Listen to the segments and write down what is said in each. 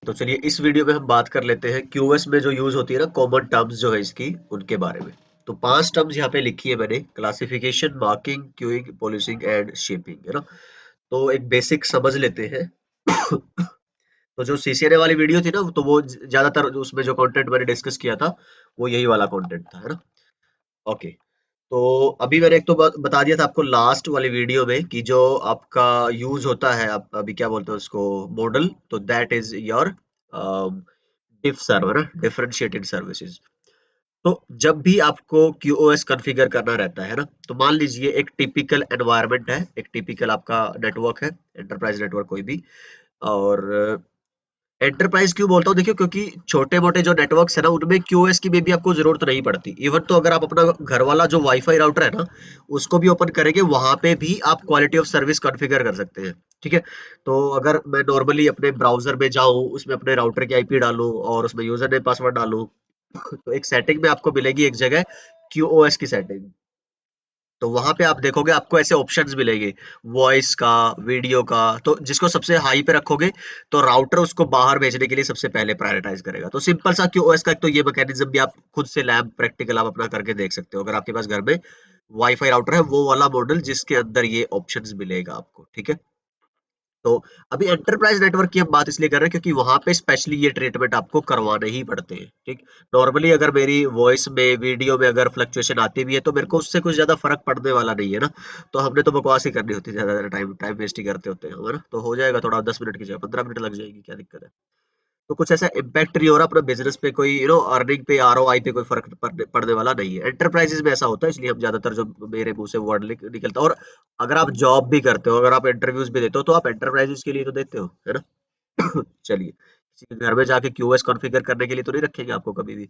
तो चलिए इस वीडियो में हम बात कर लेते हैं क्यूओएस में जो यूज होती है ना कॉमन टर्म्स जो है इसकी उनके बारे में। तो 5 टर्म्स यहाँ पे लिखी है मैंने, classification, marking, queuing, polishing and shaping, है ना। तो एक बेसिक समझ लेते हैं। तो जो सीसीएनए वाली वीडियो थी ना, तो वो ज्यादातर उसमें जो कंटेंट मैंने डिस्कस किया था वो यही वाला कंटेंट था, है ना। ओके। तो अभी मैंने एक तो बता दिया था आपको लास्ट वाली वीडियो में कि जो आपका यूज होता है, आप अभी क्या बोलते हैं उसको, मॉडल, तो that is your diff server, differentiated services. तो जब भी आपको क्यूओएस कॉन्फ़िगर करना रहता है ना, तो मान लीजिए एक टिपिकल एनवायरनमेंट है, एक टिपिकल आपका नेटवर्क है, एंटरप्राइज नेटवर्क कोई भी। और एंटरप्राइज क्यों बोलता हूँ, देखिए क्योंकि छोटे मोटे जो नेटवर्क्स है ना उनमें क्यूओएस की भी आपको जरूरत नहीं पड़ती। इवन तो अगर आप अपना घर वाला जो वाईफाई राउटर है ना उसको भी ओपन करेंगे, वहां पे भी आप क्वालिटी ऑफ सर्विस कॉन्फ़िगर कर सकते हैं। ठीक है। तो अगर मैं नॉर्मली अपने ब्राउजर में जाऊं, उसमें अपने राउटर की आईपी डालूं और उसमें यूजर नेम पासवर्ड डालूं, तो एक सेटिंग में आपको मिलेगी एक जगह, क्यूओएस की सेटिंग। तो वहां पे आप देखोगे आपको ऐसे ऑप्शंस मिलेंगे, वॉइस का, वीडियो का। तो जिसको सबसे हाई पे रखोगे तो राउटर उसको बाहर भेजने के लिए सबसे पहले प्रायोरिटाइज करेगा। तो सिंपल सा क्यूओएस का एक तो ये मैकेनिज्म भी आप खुद से लैब प्रैक्टिकल आप अपना करके देख सकते हो, अगर आपके पास घर में वाईफाई राउटर है, वो वाला मॉडल जिसके अंदर ये ऑप्शंस मिलेगा आपको। ठीक है। तो अभी एंटरप्राइज नेटवर्क की हम बात इसलिए कर रहे हैं क्योंकि वहां पे स्पेशली ये ट्रीटमेंट आपको करवाने ही पड़ते हैं। ठीक। नॉर्मली अगर मेरी वॉइस में, वीडियो में अगर फ्लक्चुएशन आती भी है तो मेरे को उससे कुछ ज्यादा फर्क पड़ने वाला नहीं है ना। तो हमने तो बकवास ही करनी होती है, ज्यादा टाइम टाइम वेस्ट ही करते होते हैं हम, है ना। तो हो जाएगा, थोड़ा 10 मिनट की जगह 15 मिनट लग जाएगी, क्या दिक्कत है। तो कुछ ऐसा इम्पैक्ट नहीं हो रहा अपना बिजनेस पे, कोई अर्निंग पे, आरओआई पे कोई फर्क पड़ने वाला नहीं है। एंटरप्राइजेस में ऐसा होता है, इसलिए हम ज्यादातर जो मेरे मुंह से वर्ड निकलता है। और अगर आप जॉब भी करते हो, अगर आप इंटरव्यूज भी देते हो, तो आप एंटरप्राइजेस के लिए तो देते हो, है ना। चलिए, किसी के घर में जाके क्यूओएस कॉन्फ़िगर करने के लिए तो नहीं रखेंगे आपको कभी भी।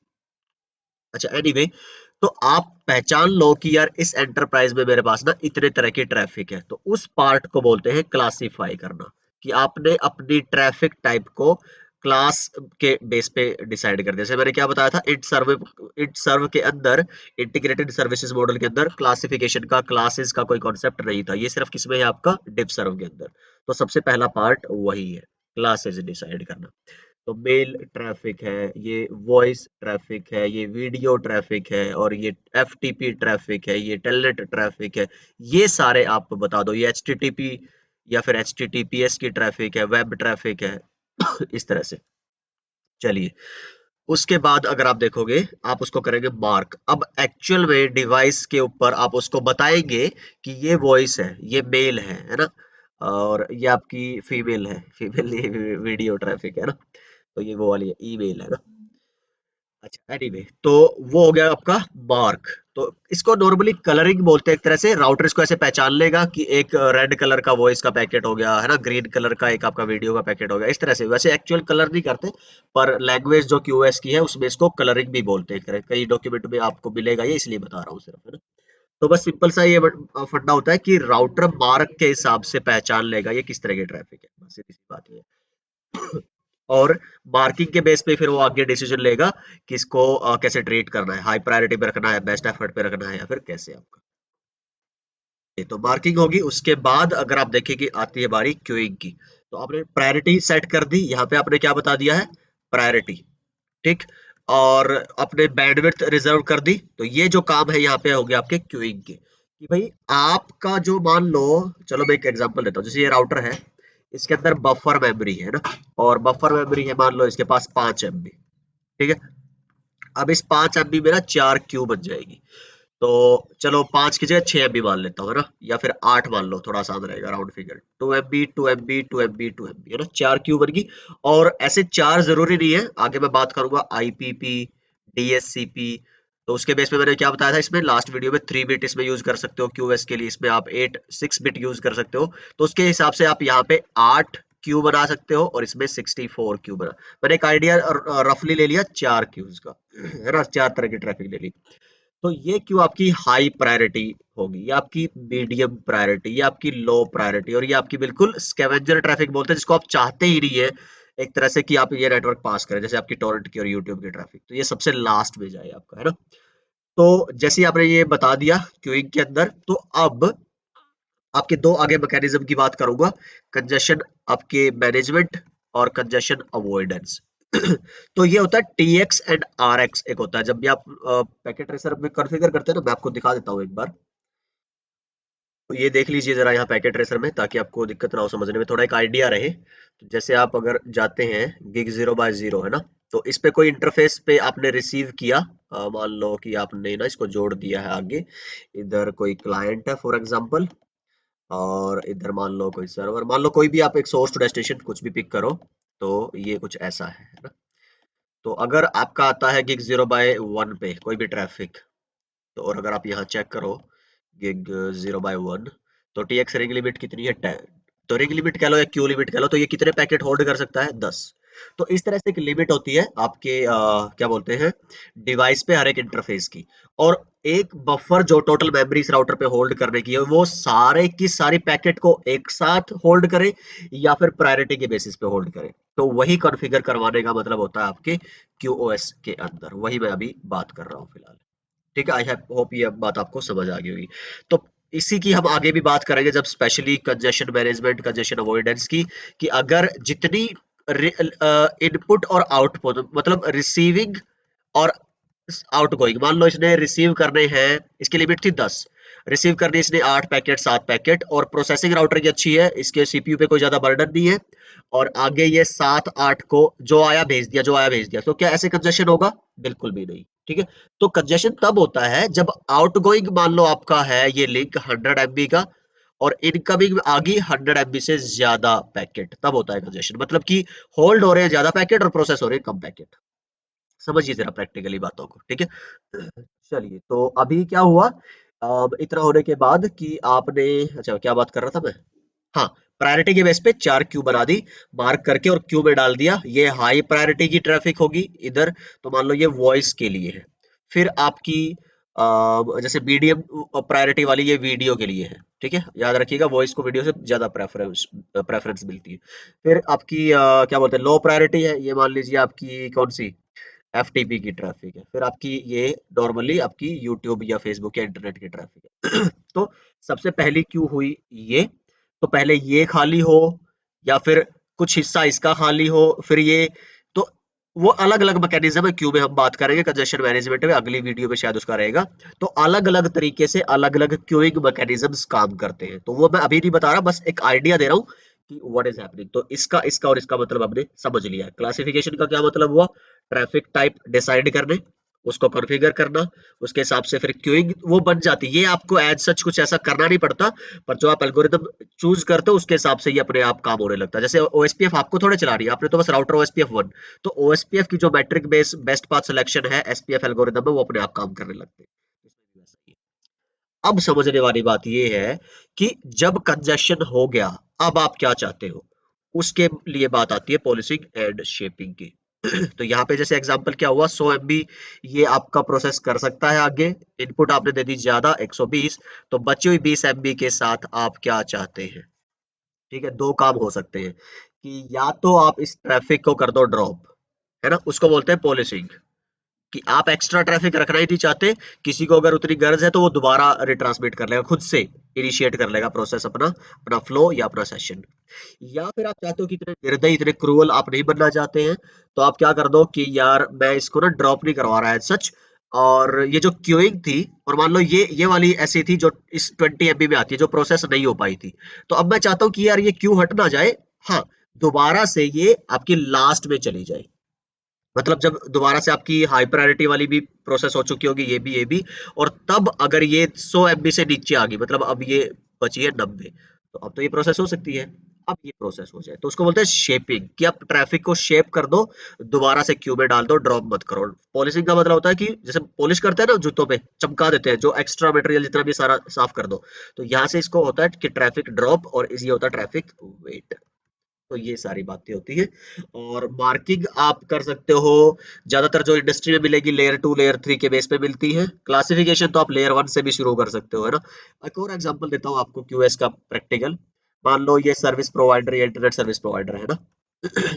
अच्छा, एनीवे, तो आप पहचान लो कि यार इस एंटरप्राइज में मेरे पास ना इतने तरह की ट्रैफिक है, तो उस पार्ट को बोलते हैं क्लासिफाई करना। कि आपने अपनी ट्रैफिक टाइप को क्लास के बेस पे डिसाइड कर दिया। जैसे मैंने क्या बताया था, इट सर्व के अंदर, इंटीग्रेटेड सर्विसेज मॉडल के अंदर क्लासिफिकेशन का, क्लासेस का कोई कॉन्सेप्ट नहीं था। ये सिर्फ किसमें है, आपका डिप सर्व के अंदर। तो सबसे पहला पार्ट वही है, क्लासेस डिसाइड करना। तो मेल ट्रैफिक है, ये वॉइस ट्रैफिक है, ये वीडियो ट्रैफिक है, और ये एफटीपी ट्रैफिक है, ये टेलनेट ट्रैफिक है। ये सारे आप बता दो, ये एचटीटीपी या फिर एचटीटीपीएस की ट्रैफिक है, वेब ट्रैफिक है। इस तरह से। चलिए, उसके बाद अगर आप देखोगे, आप उसको करेंगे मार्क। अब एक्चुअल में डिवाइस के ऊपर आप उसको बताएंगे कि ये वॉइस है, ये मेल है ना। और ये आपकी फीमेल है, फीमेल ये वीडियो ट्रैफिक है ना। तो ये वो वाली है, ईमेल है ना। अच्छा, एनीवे, तो वो हो गया आपका मार्क। तो इसको नॉर्मली कलरिंग बोलते हैं एक तरह से। राउटर इसको ऐसे पहचान लेगा कि एक रेड कलर का वॉइस का पैकेट हो गया, है ना, ग्रीन कलर का एक आपका वीडियो का पैकेट हो गया, इस तरह से। वैसे एक्चुअल कलर नहीं करते, पर लैंग्वेज जो क्यूएस की है उसमें इसको कलरिंग भी बोलते हैं एक तरह। कई डॉक्यूमेंट में आपको मिलेगा ये, इसलिए बता रहा हूँ सिर्फ, है ना। तो बस सिंपल सा ये फंडा होता है कि राउटर मार्क के हिसाब से पहचान लेगा ये किस तरह की ट्रैफिक है, बस सीधी सी बात ये है। और मार्किंग के बेस पे फिर वो आगे डिसीजन लेगा कि इसको कैसे ट्रीट करना है, हाई प्रायोरिटी पे रखना है, बेस्ट एफर्ट पे रखना है, या फिर कैसे आपका। ये तो मार्किंग होगी। उसके बाद अगर आप देखें कि आती है बारी क्यूइंग की, तो आपने प्रायोरिटी सेट कर दी। यहाँ पे आपने क्या बता दिया है, प्रायोरिटी। ठीक। और अपने बैंडविड्थ रिजर्व कर दी। तो ये जो काम है यहाँ पे हो गया आपके क्यूइंग के, कि भाई आपका जो, मान लो, चलो मैं एक एग्जांपल देता हूँ। जैसे ये राउटर है, इसके अंदर बफर मेमोरी है ना, और बफर मेमोरी है मान लो इसके पास 5 MB। ठीक है। अब इस 5 MB में ना 4 क्यू बन जाएगी। तो चलो 5 की जगह 6 MB मान लेता हूँ, है ना, या फिर 8 मान लो, थोड़ा आसान रहेगा, round figure. 2 MB, 2 MB, 2 MB, 2 MB, है ना, 4 क्यू बन गई। और ऐसे 4 जरूरी नहीं है, आगे मैं बात करूंगा आईपीपी, डीएससीपी। तो उसके बेस पे मैंने क्या बताया था इसमें लास्ट वीडियो में, 3 बिट इसमें यूज कर सकते हो क्यूएस के लिए, इसमें आप 6 बिट यूज कर सकते हो। तो उसके हिसाब से आप यहाँ पे 8 क्यू बना सकते हो, और इसमें 64 क्यू बना। मैंने एक आइडिया रफली ले लिया 4 क्यूज का, है ना, 4 तरह की ट्रैफिक ले ली। तो ये क्यू आपकी हाई प्रायोरिटी होगी, ये आपकी मीडियम प्रायोरिटी, ये आपकी लो प्रायोरिटी, और ये आपकी बिल्कुल स्कैवेंजर ट्रैफिक बोलते हैं, जिसको आप चाहते ही नहीं है एक तरह से कि आप ये नेटवर्क पास करें, जैसे आपकी टोरेंट की और यूट्यूब की ट्रैफिक। तो ये सबसे लास्ट में जाए आपका, है ना। तो जैसे ही आपने ये बता दिया क्यूइंग के अंदर, तो अब आपके दो आगे मैकेनिज्म की बात करूंगा। कंजेशन आपके मैनेजमेंट, और कंजेशन अवॉइडेंस। तो ये होता है टीएक्स एंड आरएक्स। एक होता है जब भी आप पैकेट ट्रेसर में कॉन्फ़िगर करते हैं ना, मैं आपको दिखा देता हूँ एक बार। तो ये देख लीजिए जरा यहाँ पैकेट ट्रेसर में, ताकि आपको दिक्कत ना हो समझने में, थोड़ा एक आइडिया रहे। तो जैसे आप अगर जाते हैं गिग 0 बाय 0 है ना, तो इस पे कोई इंटरफेस पे आपने रिसीव किया, मान लो कि आपने ना इसको जोड़ दिया है आगे, इधर कोई क्लाइंट है फॉर एग्जांपल, और इधर मान लो कोई सर्वर, मान लो कोई भी आप एक सोर्स टू डेस्टिनेशन कुछ भी पिक करो। तो ये कुछ ऐसा है ना। तो अगर आपका आता है गिग 0 बाय 1 पे कोई भी ट्रैफिक, तो और अगर आप यहाँ चेक करो गिग 0 बाय 1, तो टीएक्स रिंग लिमिट कितनी है 10। तो रिंग लिमिट कह लो या क्यू लिमिट कह लो, तो ये कितने पैकेट होल्ड कर सकता है 10। तो इस तरह से एक लिमिट होती है आपके क्या बोलते हैं, डिवाइस पे हर एक इंटरफेस की। और एक बफर जो टोटल मेमोरी इस राउटर पे होल्ड करने की है, वो सारे की सारी पैकेट को एक साथ होल्ड करे या फिर प्रायोरिटी के बेसिस पे होल्ड करे। तो वही कॉन्फ़िगर करवाने का मतलब होता है आपके क्यूओएस के अंदर, वही मैं अभी बात कर रहा हूँ फिलहाल। ठीक है, आई होप ये बात आपको समझ आ गई होगी। तो इसी की हम आगे भी बात करेंगे जब specially congestion management, congestion avoidance की, कि अगर जितनी इनपुट और आउटपुट, मतलब रिसीविंग और आउट गोइंग, मान लो इसने रिसीव करने हैं, इसकी लिमिट थी 10, रिसीव करने इसने 8 पैकेट 7 पैकेट, और प्रोसेसिंग राउटर की अच्छी है, इसके सीपीयू पे कोई ज्यादा बर्डन नहीं है, और आगे ये 7 8 को जो आया भेज दिया, जो आया भेज दिया, तो क्या ऐसे कंजेशन होगा? बिल्कुल भी नहीं। ठीक है। तो कंजेशन तब होता है जब आउटगोइंग मान लो आपका है ये लिंक 100 एमबी का, और इनकमिंग आ गई 100 एमबी से ज्यादा पैकेट, तब होता है कंजेशन। मतलब कि होल्ड हो रहे हैं ज्यादा पैकेट और प्रोसेस हो रहे हैं कम पैकेट। समझिए जरा प्रैक्टिकली बातों को। ठीक है। चलिए, तो अभी क्या हुआ, अब इतना होने के बाद कि आपने, अच्छा क्या बात कर रहा था मैं, हाँ, प्रायोरिटी के बेस पे 4 क्यू बना दी, मार्क करके और क्यू में डाल दिया, ये हाई प्रायोरिटी की ट्रैफिक होगी इधर। तो मान लो ये वॉइस के लिए है। फिर आपकी जैसे मीडियम प्रायोरिटी वाली ये वीडियो के लिए है। ठीक है, याद रखिएगा वॉइस को वीडियो से ज्यादा प्रेफरेंस प्रेफरेंस मिलती है। फिर आपकी क्या बोलते हैं लो प्रायोरिटी है, ये मान लीजिए आपकी कौन सी, एफटीपी की ट्रैफिक है। फिर आपकी ये नॉर्मली आपकी यूट्यूब या फेसबुक या इंटरनेट की ट्रैफिक है। तो सबसे पहली क्यू हुई ये, तो पहले ये खाली हो या फिर कुछ हिस्सा इसका खाली हो, फिर ये, तो वो अलग अलग मैकेनिज्म है, क्यू में हम बात करेंगे कंजेशन मैनेजमेंट में, अगली वीडियो में शायद उसका रहेगा। तो अलग अलग तरीके से अलग अलग क्यूइंग मैकेनिज्म्स काम करते हैं, तो वो मैं अभी नहीं बता रहा, बस एक आइडिया दे रहा हूँ कि व्हाट इज हैपनिंग। तो इसका इसका और इसका मतलब हमने समझ लिया। क्लासिफिकेशन का क्या मतलब हुआ, ट्रैफिक टाइप डिसाइड करने, उसको कॉन्फ़िगर करना, उसके हिसाब से फिर क्यूइंग वो बन जाती है। ये आपको एज सच कुछ ऐसा करना नहीं पड़ता, पर जो आप एल्गोरिदम चूज करते हो उसके हिसाब से ये अपने आप काम होने लगता है। जैसे ओएसपीएफ आपको थोड़े चलानी है, आपने तो बस राउटर ओएसपीएफ 1, तो ओएसपीएफ की जो metric base best path selection है एसपीएफ एल्गोरिदम में, वो अपने आप काम करने लगते हैं। इसमें भी वैसा ही है। अब समझने वाली बात ये है कि जब कंजेशन हो गया, अब आप क्या चाहते हो, उसके लिए बात आती है पॉलिसिंग एंड शेपिंग की। तो यहाँ पे जैसे एग्जांपल क्या हुआ, 100 एमबी ये आपका प्रोसेस कर सकता है आगे, इनपुट आपने दे दी ज्यादा 120, तो बची हुई 20 एमबी के साथ आप क्या चाहते हैं? ठीक है, दो काम हो सकते हैं कि या तो आप इस ट्रैफिक को कर दो ड्रॉप, है ना, उसको बोलते हैं पॉलिसिंग, कि आप एक्स्ट्रा ट्रैफिक रखना ही नहीं चाहते, किसी को अगर उतनी गर्ज है तो वो दोबारा रिट्रांसमिट कर लेगा, खुद से इनिशिएट कर लेगा प्रोसेस अपना, अपना फ्लो या अपना सेशन। या फिर आप चाहते हो कि इतने निर्दयी इतने क्रूअल आप नहीं बनना चाहते हैं, तो आप क्या कर दो कि यार मैं इसको ना ड्रॉप नहीं करवा रहा है सच, और ये जो क्यूइंग थी, और मान लो ये वाली ऐसी थी जो इस 20 एमबी में आती है, जो प्रोसेस नहीं हो पाई थी, तो अब मैं चाहता हूँ कि यार ये क्यू हट ना जाए, हाँ, दोबारा से ये आपकी लास्ट में चली जाए। मतलब जब दोबारा से आपकी हाई प्रायोरिटी वाली भी प्रोसेस हो चुकी होगी, ये भी, और तब अगर ये 100 एमबी से नीचे आ गई, मतलब अब ये बची है 90, तो अब तो ये प्रोसेस हो सकती है, अब ये प्रोसेस हो जाए, तो उसको बोलते हैं शेपिंग, कि आप ट्रैफिक को शेप कर दो, दोबारा से क्यू में डाल दो, ड्रॉप मत करो। पॉलिशिंग का मतलब होता है कि जैसे पॉलिश करते हैं ना जूतों पे, चमका देते हैं, जो एक्स्ट्रा मटेरियल जितना भी सारा साफ कर दो, तो यहाँ से इसको होता है कि ट्रैफिक ड्रॉप, और ये होता है ट्रैफिक वेट। तो ये सारी बातें होती है। और मार्किंग आप कर सकते हो, ज्यादातर जो इंडस्ट्री में मिलेगी लेयर 2 लेयर 3 के बेस पे मिलती है। क्लासिफिकेशन तो आप लेयर 1 से भी शुरू कर सकते हो, है ना। एक और एग्जांपल देता हूँ आपको क्यूएस का प्रैक्टिकल। मान लो ये सर्विस प्रोवाइडर या इंटरनेट सर्विस प्रोवाइडर है ना,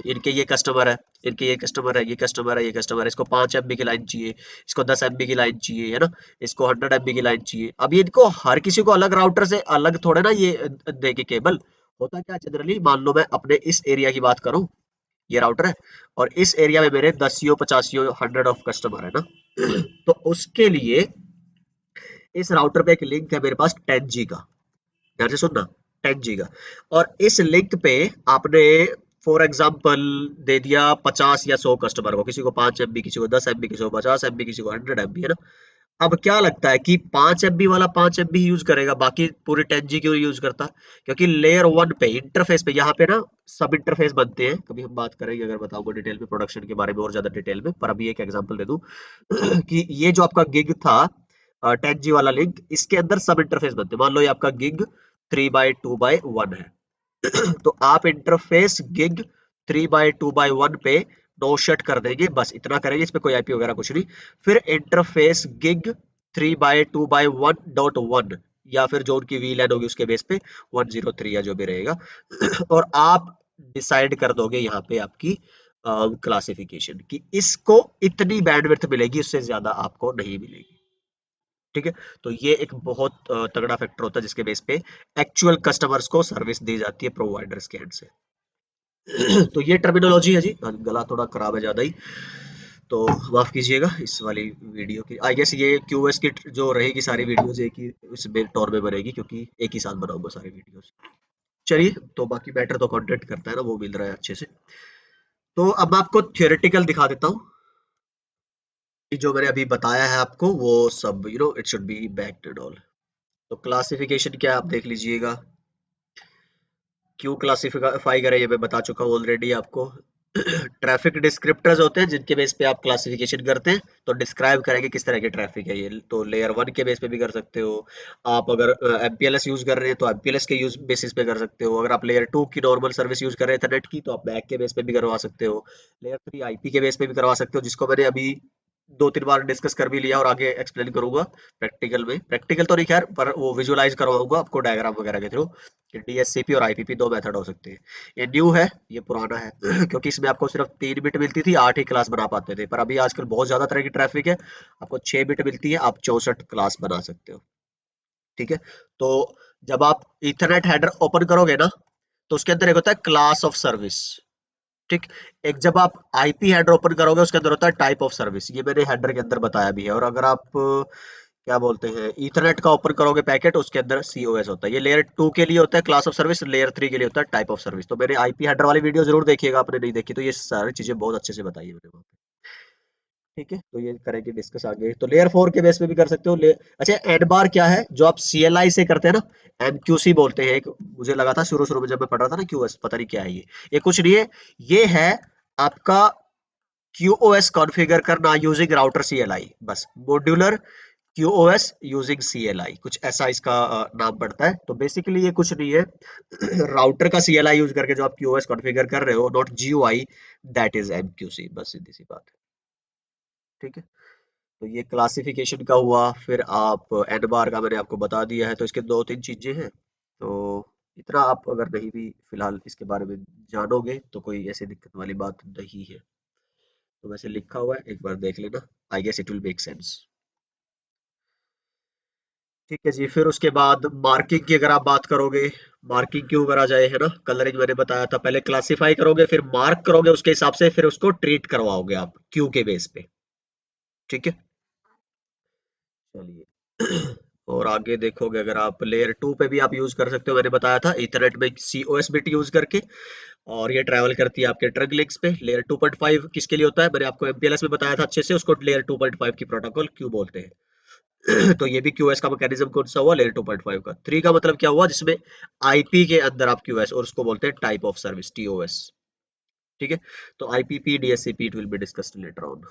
इनके ये कस्टमर है, इनके ये कस्टमर है, ये कस्टमर है, ये कस्टमर है, इसको 5 एमबी की लाइन चाहिए, इसको 10 एमबी की लाइन चाहिए, है ना, इसको 100 एमबी की लाइन चाहिए। अब ये इनको हर किसी को अलग राउटर से अलग थोड़े ना ये देके केबल, होता क्या जनरली, मान लो मैं अपने इस एरिया की बात करूं, ये राउटर है और इस एरिया में मेरे 10 50 100 ऑफ कस्टमर है ना। तो उसके लिए इस राउटर पे एक लिंक है मेरे पास 10G का, ध्यान से सुनना, 10G का। और इस लिंक पे आपने फॉर एग्जांपल दे दिया 50 या 100 कस्टमर को, किसी को 5 MB, किसी को 10 MB, किसी को 50 MB, किसी को 100 MB, है ना। अब क्या लगता है कि 5 MB वाला 5 MB यूज करेगा, बाकी पूरे 10G क्यों यूज करता? क्योंकि लेयर वन पे इंटरफेस पे यहाँ पे ना सब इंटरफेस बनते हैं, कभी हम बात करेंगे अगर बताऊंगा डिटेल में प्रोडक्शन के बारे में और ज्यादा डिटेल में, पर अभी एक एग्जांपल दे दूं कि ये जो आपका गिग था 10G वाला लिंक, इसके अंदर सब इंटरफेस बनते हैं। मान लो ये आपका गिग 3/2/1 है। तो आप इंटरफेस गिग 3/2/1 पे नो शट कर देंगे, बस इतना करेंगे, इसमें कोई आईपी वगैरह कुछ नहीं। फिर इंटरफेस गिग 3/2/1.1 या फिर जो उनकी वीलैन होगी उसके बेस पे 103 या जो भी रहेगा। और आप डिसाइड कर दोगे यहाँ पे आपकी क्लासिफिकेशन कि इसको इतनी बैंडविड्थ मिलेगी, उससे ज्यादा आपको नहीं मिलेगी। ठीक है, तो ये एक बहुत तगड़ा फैक्टर होता है जिसके बेस पे एक्चुअल कस्टमर्स को सर्विस दी जाती है प्रोवाइडर्स के एंड से। तो ये टर्मिनोलॉजी है जी। गला थोड़ा खराब है ज्यादा ही, तो माफ कीजिएगा इस वाली वीडियो की। आई गेस ये क्यूएस की जो रहेगी सारी वीडियोस एक ही इसमें टोर में बनेगी, क्योंकि एक ही साथ बनाऊंगा सारी वीडियोस। चलिए, तो बाकी मैटर तो कंटेंट करता है ना, वो मिल रहा है अच्छे से। तो अब मैं आपको थियोरेटिकल दिखा देता हूँ कि जो मैंने अभी बताया है आपको वो सब it should be backed and all. तो क्लासिफिकेशन क्या है आप देख लीजिएगा। क्यों क्लासिफाई करें ये मैं बता चुका हूँ ऑलरेडी आपको। ट्रैफिक डिस्क्रिप्टर्स होते हैं जिनके बेस पे आप क्लासिफिकेशन करते हैं, तो डिस्क्राइब करेंगे किस तरह की ट्रैफिक है ये, तो लेयर वन के बेस पे भी कर सकते हो। आप अगर एमपीएलएस यूज कर रहे हैं तो एमपीएलएस के यूज बेसिस पे कर सकते हो। अगर आप लेयर टू की नॉर्मल सर्विस यूज कर रहे हैं इंटरनेट की, तो आप बैक के बेस पे भी करवा सकते हो। लेयर थ्री आईपी के बेस पे भी करवा सकते हो, जिसको मैंने अभी 2 3 बार डिस्कस कर भी लिया और आगे एक्सप्लेन करूंगा प्रैक्टिकल में। प्रैक्टिकल तो नहीं खैर, पर वो विजुअलाइज करवाऊंगा आपको डायग्राम वगैरह के थ्रू कि डीएससीपी और आईपीपी दो मेथड हो सकते हैं। ये न्यू है, ये पुराना है क्योंकि इसमें आपको सिर्फ 3 बिट मिलती थी, 8 ही क्लास बना पाते थे, पर अभी आजकल बहुत ज्यादा तरह की ट्रैफिक है, आपको 6 बिट मिलती है, आप 64 क्लास बना सकते हो। ठीक है, तो जब आप इथरनेट हेडर ओपन करोगे ना, तो उसके अंदर एक होता है क्लास ऑफ सर्विस। ठीक, एक जब आप आईपी हेडर ओपन करोगे उसके अंदर होता है टाइप ऑफ सर्विस, ये मैंने हेडर के अंदर बताया भी है। और अगर आप क्या बोलते हैं ईथरनेट का ओपन करोगे पैकेट, उसके अंदर सीओएस होता है। ये लेयर टू के लिए होता है class of service, layer three के लिए होता है टाइप ऑफ सर्विस। तो मेरे आईपी हेडर वाली वीडियो जरूर देखिएगा, आपने नहीं देखी तो ये सारी चीजें बहुत अच्छे से बताई है मैंने वहाँ पे। ठीक है, तो ये करेंगे डिस्कस आगे। तो लेयर फोर के बेस पे भी कर सकते हो अच्छा, एड बार क्या है जो आप सीएलआई से करते हैं ना, एमक्यूसी बोलते हैं एक, मुझे लगा था शुरू शुरू में जब मैं पढ़ रहा था ना क्यूएस, पता नहीं क्या है ये कुछ नहीं है। ये है आपका QoS कॉन्फ़िगर करना यूजिंग राउटर CLI, बस मॉड्यूलर QoS यूजिंग CLI, कुछ ऐसा इसका नाम पड़ता है। तो बेसिकली ये कुछ नहीं है राउटर का CLI यूज करके जो आप QoS कॉन्फ़िगर कर रहे हो, not GUI, that is MQC, बस सीधी सी बात है। ठीक है, तो ये क्लासिफिकेशन का हुआ। फिर आप एन बार का मैंने आपको बता दिया है, तो इसके 2 3 चीजें हैं। तो इतना आप अगर नहीं भी फिलहाल इसके बारे में जानोगे तो कोई ऐसी दिक्कत वाली बात नहीं है। तो वैसे लिखा हुआ है, एक बार देख लेना, I guess it will make sense. ठीक है जी, फिर उसके बाद मार्किंग की अगर आप बात करोगे, मार्किंग क्यों करा जाए, है ना, कलरिंग मैंने बताया था। पहले क्लासिफाई करोगे, फिर मार्क करोगे उसके हिसाब से, फिर उसको ट्रीट करवाओगे आप क्यू के बेस पे। ठीक है, चलिए और आगे देखोगे अगर आप लेयर टू पे भी आप यूज कर सकते हो, मैंने बताया था इथरनेट में COS बिट यूज करके। और ये ट्रैवल करती है आपके ट्रंक लिंक्स पे। लेयर 2.5 किसके लिए होता है, मैंने आपको एमपीएलएस में बताया था अच्छे से, उसको लेयर 2.5 की प्रोटोकॉल क्यों बोलते हैं। तो ये भी क्यूएस का मैकेनिज्म कौन सा हुआ, लेयर 2.5 का। 3 का मतलब क्या हुआ, जिसमें आईपी के अंदर आप क्यूएस, और उसको बोलते हैं टाइप ऑफ सर्विस, TOS। ठीक है, तो IPP DSCP it will be discussed later on.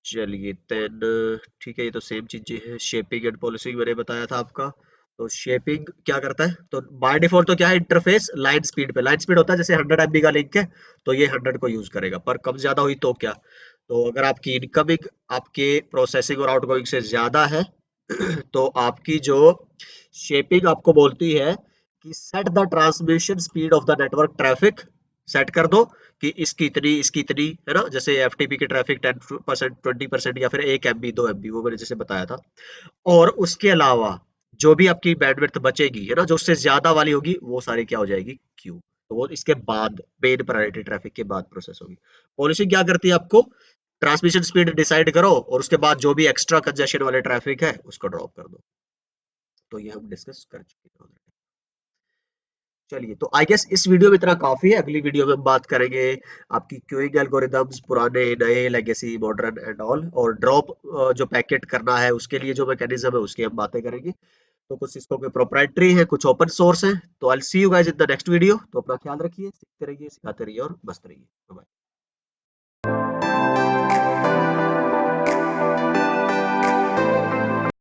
चलिए देन, ठीक है, ये तो सेम चीजें हैं। शेपिंग एंड पॉलिशिंग मैंने बताया था आपका। तो शेपिंग क्या करता है, तो बाय डिफॉल्ट तो क्या है, इंटरफेस लाइन स्पीड पे, लाइन स्पीड होता है जैसे 100 MB का लिंक है तो ये 100 को यूज करेगा, पर कम ज्यादा हुई तो क्या, तो अगर आपकी इनकमिंग आपके प्रोसेसिंग और आउटगोइंग से ज्यादा है तो आपकी जो शेपिंग आपको बोलती है कि set the transmission speed of the network traffic, set कर दो कि इसकी इतनी, है ना, जैसे एफटीपी की ट्रैफिक 10% 20% या फिर 1 MB 2 MB, वो मैंने जैसे बताया था। और उसके अलावा जो भी आपकी बैंडविड्थ बचेगी, है ना, जो उससे ज्यादा वाली होगी वो सारी क्या हो जाएगी, क्यू। तो वो इसके बाद मेन प्रायोरिटी ट्रैफिक के बाद प्रोसेस होगी। पॉलिसिंग क्या करती है, आपको ट्रांसमिशन स्पीड डिसाइड करो और उसके बाद जो भी एक्स्ट्रा कंजेशन वाले ट्रैफिक है उसको ड्रॉप कर दो। तो ये हम डिस्कस कर चुके हैं। चलिए, तो आई गेस इस वीडियो में इतना काफी है। अगली वीडियो में हम बात करेंगे आपकी क्यूइंग एल्गोरिदम्स, पुराने नए लेगेसी मॉडर्न एंड ऑल, और ड्रॉप जो पैकेट करना है उसके लिए जो मैकेनिज्म है उसकी हम बातें करेंगे। तो कुछ इसको के प्रोप्राइटरी है, कुछ ओपन सोर्स है। तो I will see you guys in the next video. तो अपना ख्याल रखिए, सीखते रहिए, सिखाते रहिए और मस्त रहिए। बाय।